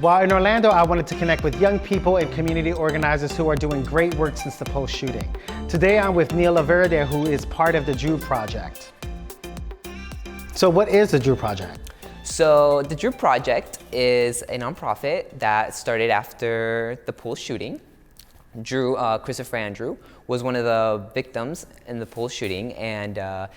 While in Orlando, I wanted to connect with young people and community organizers who are doing great work since the Pulse shooting. Today, I'm with Neil Laverde, who is part of the Dru Project. So what is the Dru Project? So the Dru Project is a nonprofit that started after the Pulse shooting. Dru, Christopher Andrew, was one of the victims in the Pulse shooting, and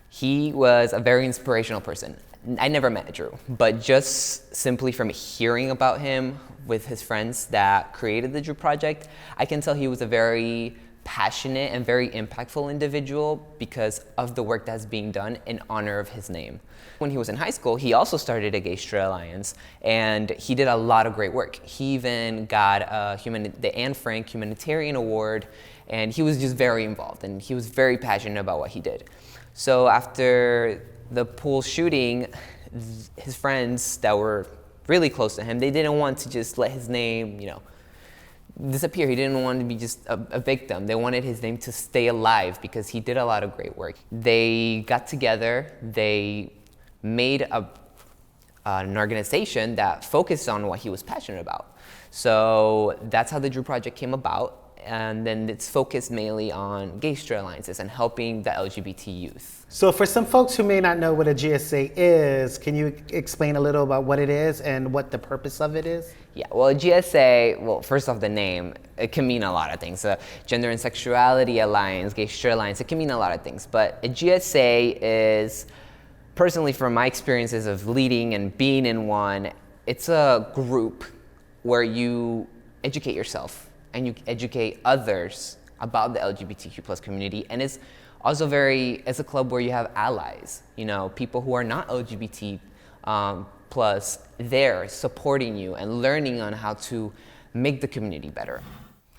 he was a very inspirational person. I never met Dru, but just simply from hearing about him with his friends that created the Dru Project, I can tell he was a very passionate and very impactful individual because of the work that's being done in honor of his name. When he was in high school, he also started a Gay-Straight Alliance, and he did a lot of great work. He even got the Anne Frank Humanitarian Award, and he was just very involved, and he was very passionate about what he did. So after the Pulse shooting, his friends that were really close to him, they didn't want to just let his name, disappear. He didn't want to be just a victim. They wanted his name to stay alive because he did a lot of great work. They got together, they made an organization that focused on what he was passionate about. So that's how the Dru Project came about. And then it's focused mainly on gay-straight alliances and helping the LGBT youth. So for some folks who may not know what a GSA is, can you explain a little about what it is and what the purpose of it is? Yeah, well, a GSA, well, first off, the name, it can mean a lot of things. Gender and Sexuality Alliance, Gay-Straight Alliance, it can mean a lot of things. But a GSA is, personally from my experiences of leading and being in one, it's a group where you educate yourself and you educate others about the LGBTQ plus community. And it's also it's a club where you have allies, people who are not LGBT plus there supporting you and learning on how to make the community better.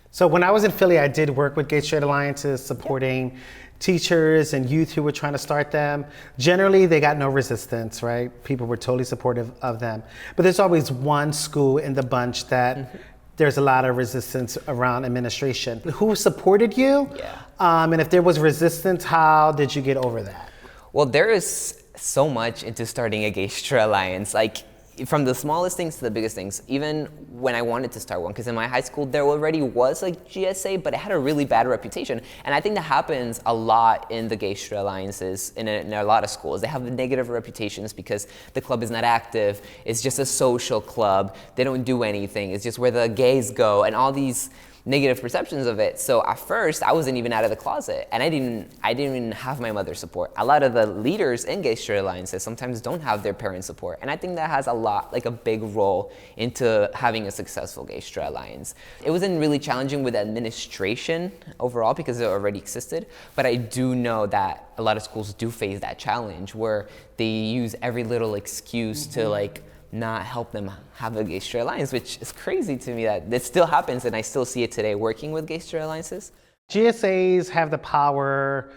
So when I was in Philly, I did work with Gay-Straight Alliances, supporting teachers and youth who were trying to start them. Generally, they got no resistance, right? People were totally supportive of them. But there's always one school in the bunch that there's a lot of resistance around administration. Who supported you? Yeah. And if there was resistance, how did you get over that? Well, there is so much into starting a Gay-Straight Alliance. Like, from the smallest things to the biggest things, even when I wanted to start one, because in my high school there already was a GSA, but it had a really bad reputation. And I think that happens a lot in the Gay-Straight Alliances in a lot of schools. They have negative reputations because the club is not active, it's just a social club, they don't do anything, it's just where the gays go, and all these negative perceptions of it. So at first, I wasn't even out of the closet, and I didn't even have my mother's support. A lot of the leaders in Gay-Straight Alliances sometimes don't have their parents' support, and I think that has a big role into having a successful Gay-Straight Alliance. It wasn't really challenging with administration overall because it already existed, but I do know that a lot of schools do face that challenge where they use every little excuse to not help them have a Gay-Straight Alliance, which is crazy to me that this still happens, and I still see it today working with Gay-Straight Alliances. GSAs have the power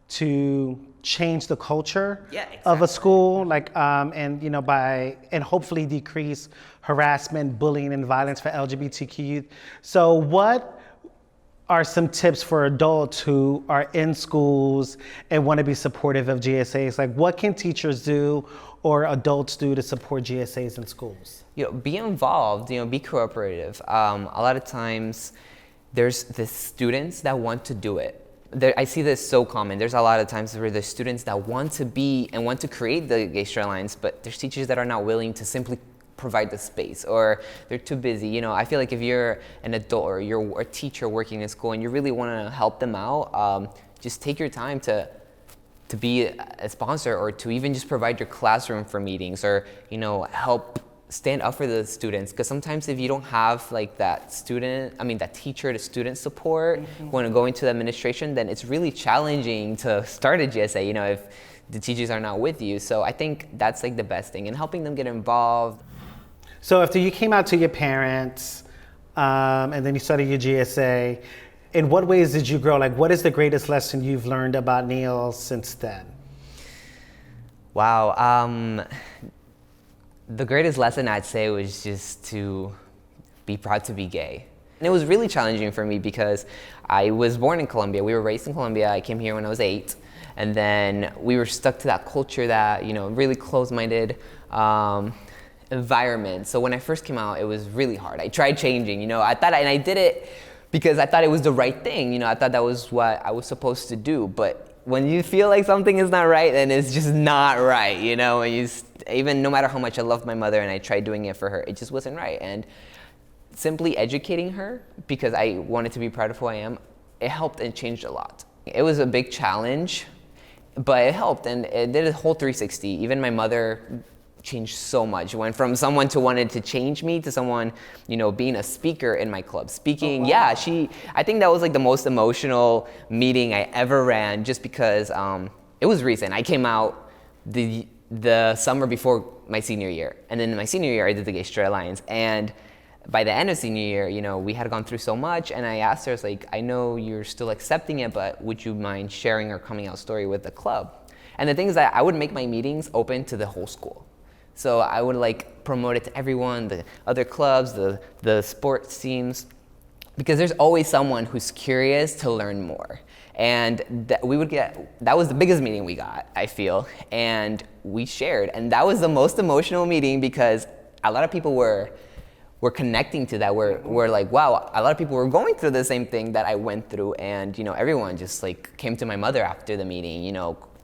to change the culture exactly. of a school, and hopefully decrease harassment, bullying, and violence for LGBTQ youth. So what are some tips for adults who are in schools and want to be supportive of GSAs? Like, what can teachers do or adults do to support GSAs in schools? Be involved, be cooperative. A lot of times there's the students that want to do it. I see this so common. There's a lot of times where there's students that want to be and want to create the Gay-Straight Alliance, but there's teachers that are not willing to simply provide the space, or they're too busy. I feel like if you're an adult or you're a teacher working in school and you really want to help them out, just take your time to be a sponsor, or to even just provide your classroom for meetings, or help stand up for the students. Because sometimes if you don't have that teacher to student support when going to the administration, then it's really challenging to start a GSA, if the teachers are not with you. So I think that's the best thing, and helping them get involved. So after you came out to your parents, and then you started your GSA, in what ways did you grow? What is the greatest lesson you've learned about Neil since then? Wow. The greatest lesson I'd say was just to be proud to be gay. And it was really challenging for me because I was born in Colombia. We were raised in Colombia. I came here when I was 8. And then we were stuck to that culture that, really closed-minded. environment. So when I first came out, it was really hard. I tried changing, and I did it because I thought it was the right thing. I thought that was what I was supposed to do. But when you feel like something is not right, then it's just not right, And even no matter how much I loved my mother and I tried doing it for her, it just wasn't right. And simply educating her, because I wanted to be proud of who I am, it helped and changed a lot. It was a big challenge, but it helped, and it did a whole 360. Even my mother changed so much. Went from someone who wanted to change me to someone, being a speaker in my club. Speaking, oh, wow. Yeah, I think that was like the most emotional meeting I ever ran, just because it was recent. I came out the summer before my senior year, and then in my senior year I did the Gay Straight Alliance, and by the end of senior year, we had gone through so much, and I asked her, I was like, I know you're still accepting it, but would you mind sharing our coming out story with the club? And the thing is that I would make my meetings open to the whole school. So I would promote it to everyone, the other clubs, the sports teams, because there's always someone who's curious to learn more. And that was the biggest meeting we got, I feel, and we shared. And that was the most emotional meeting, because a lot of people were connecting to that. We're like, wow, a lot of people were going through the same thing that I went through, and everyone just came to my mother after the meeting,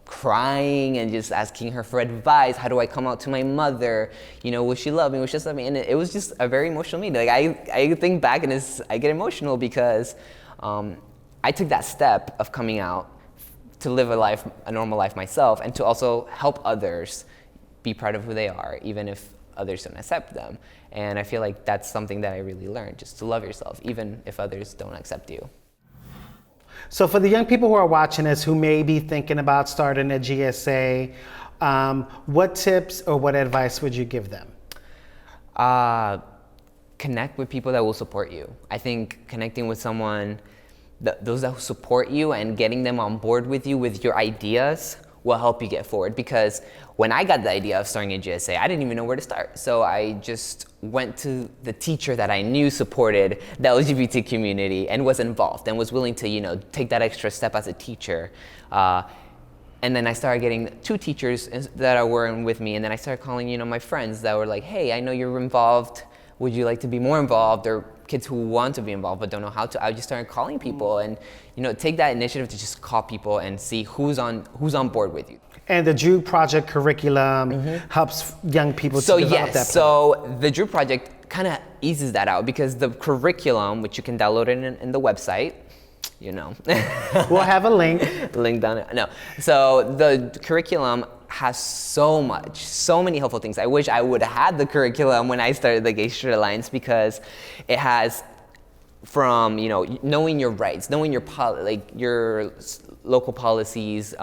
crying and just asking her for advice. How do I come out to my mother? Will she love me? Will she love me? And it was just a very emotional meeting. I think back and I get emotional, because I took that step of coming out to live a normal life myself, and to also help others be proud of who they are, even if others don't accept them. And I feel like that's something that I really learned, just to love yourself, even if others don't accept you. So for the young people who are watching this, who may be thinking about starting a GSA, what tips or what advice would you give them? Connect with people that will support you. I think connecting with someone, those that will support you, and getting them on board with you with your ideas will help you get forward. Because when I got the idea of starting a GSA, I didn't even know where to start. So I just went to the teacher that I knew supported the LGBT community and was involved and was willing to, take that extra step as a teacher. And then I started getting 2 teachers that were with me, and then I started calling, my friends that were like, hey, I know you're involved. Would you like to be more involved? Or kids who want to be involved but don't know how to. I just started calling people, and take that initiative to just call people and see who's on board with you. And the Dru Project curriculum helps young people to develop that plan. So the Dru Project kind of eases that out, because the curriculum, which you can download in the website, We'll have a link down there. No. So the curriculum has so many helpful things. I wish I would have had the curriculum when I started the Gay Straight Alliance, because it has from, knowing your rights, knowing your local policies,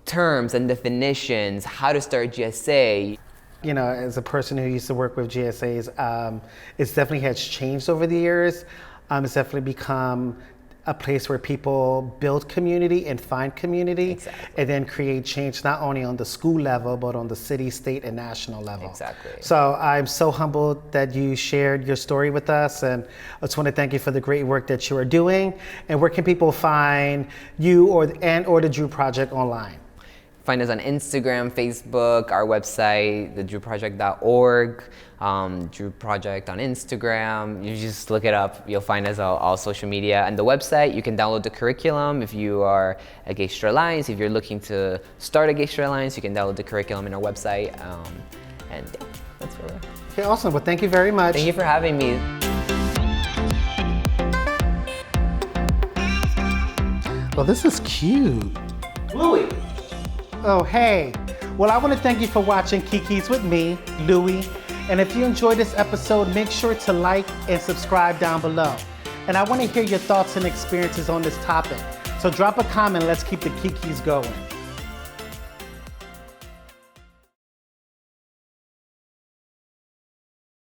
terms and definitions, how to start GSA. As a person who used to work with GSAs, it's definitely has changed over the years. It's definitely become a place where people build community and find community. Exactly. And then create change not only on the school level, but on the city, state, and national level. Exactly. So I'm so humbled that you shared your story with us, and I just want to thank you for the great work that you are doing. And where can people find you or the Dru Project online? Find us on Instagram, Facebook, our website, thedruproject.org, Dru Project on Instagram. You just look it up. You'll find us on all social media. And the website, you can download the curriculum if you are a Gay Straight Alliance. If you're looking to start a Gay Straight Alliance, you can download the curriculum in our website. And yeah, that's where we're at. Okay, awesome. Well, thank you very much. Thank you for having me. Well, this is cute. Louie. Oh, hey. Well, I want to thank you for watching Kiki's with me, Louie. And if you enjoyed this episode, make sure to like and subscribe down below. And I want to hear your thoughts and experiences on this topic. So drop a comment, let's keep the Kikis going.